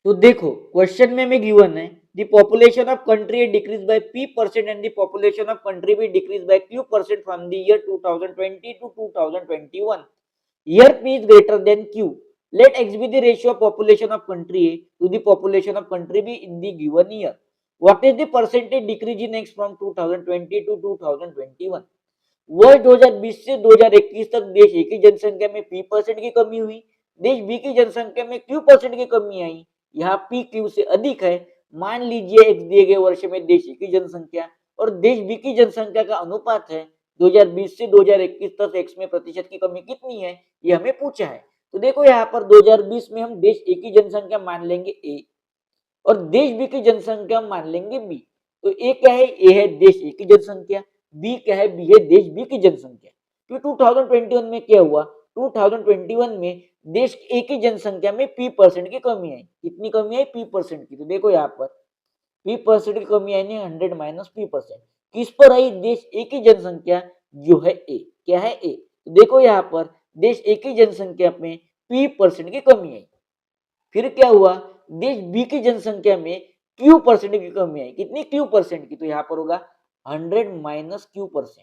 तो देखो क्वेश्चन में हमें गिवन है the population of country decrease by p% and the population of country भी decrease by q% from the year 2020 to 2021. Here p is greater than q. Let x be the ratio of population of country A to the population of country B in the given year. What is the percentage decrease in x from 2020 to 2021? वर्ष 2020 से 2021 तक देश ए की जनसंख्या में p% की कमी हुई, देश बी की जनसंख्या में q% की कमी आई. यहाँ p q से अधिक है. मान लीजिए x दिए गए वर्ष में देश ए की जनसंख्या और देश बी की जनसंख्या का अनुपात है 2020 से 2021 तक x में प्रतिशत की कमी कितनी है ये हमें पूछा है. तो देखो यहाँ पर 2020 में हम देश ए की जनसंख्या मान लेंगे a और देश बी की जनसंख्या मान लेंगे बी. तो ए क्या है, ए है देश ए की जनसंख्या, बी क्या है, बी है देश बी की जनसंख्या. तो 2021 में क्या हुआ, 2021 में देश ए की जनसंख्या में p% की कमी आई. कितनी कमी आई, p% की. तो देखो यहाँ पर p% की कमी आई नहीं, 100 माइनस p%. किस पर आई, देश ए की जनसंख्या जो है ए, क्या है ए. तो देखो यहाँ पर देश ए की जनसंख्या में p% की कमी आई. फिर क्या हुआ, देश बी की जनसंख्या में q% की कमी आई. कितनी, q% की. तो यहाँ पर होगा 100 माइनस q%.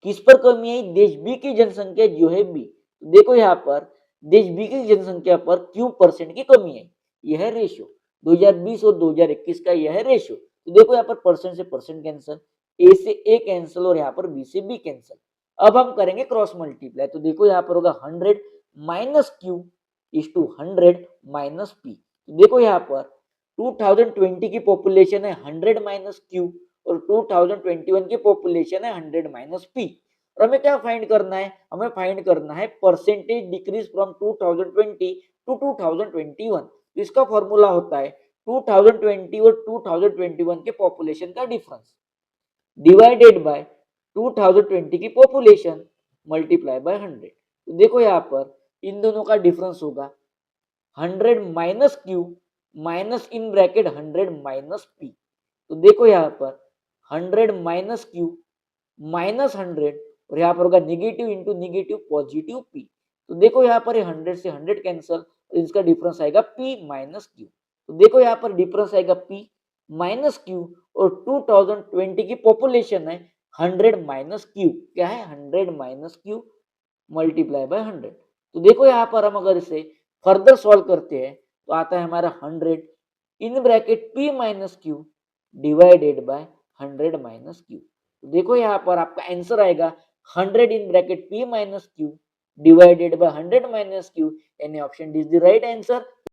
किस पर कमी आई, देश बी की जनसंख्या जो है बी. तो देखो यहाँ पर देश बी की जनसंख्या पर q% की कमी आई. यह है रेशियो 2020 और 2021 का, यह है रेशियो. तो देखो यहाँ पर परसेंट से परसेंट कैंसिल, ए से ए कैंसिल और यहाँ पर बी से बी कैंसिल. अब हम करेंगे क्रॉस मल्टीप्लाई. तो देखो यहाँ पर होगा 100 minus q is to 100 minus p. देखो यहाँ पर 2020 की पॉपुलेशन है 100 माइनस q और 2021 की पॉपुलेशन है 100 माइनस p. और हमें क्या फाइंड करना है, हमें फाइंड करना है परसेंटेज डिक्रीज फ्रॉम 2020 टू 2021. इसका फॉर्मूला होता है 2020 और 2021 के पॉपुलेशन का डिफरेंस डिवाइडेड बाय 2020 की पॉपुलेशन मल्टीप्लाई बाय 100. तो देखो यहाँ पर इन दोनों का डिफरेंस होगा 100 minus Q minus in bracket 100 minus P. तो देखो यहाँ पर 100 माइनस क्यू माइनस 100 और यहाँ पर होगा negative into negative positive P. तो देखो यहाँ पर 100 से 100 कैंसल और इसका डिफरेंस आएगा पी माइनस क्यू. तो देखो यहाँ पर डिफरेंस आएगा पी माइनस क्यू और 2020 की पॉपुलेशन है 100 माइनस क्यू. क्या है, 100 माइनस क्यू मल्टीप्लाई बाय 100. तो देखो यहाँ पर हम अगर इसे फर्दर सॉल्व करते हैं तो आता है हमारा 100 in bracket p minus q divided by 100 minus q. तो देखो यहाँ पर आपका आंसर आएगा 100 in bracket p minus q divided by 100 minus q. यानी option D is the right answer.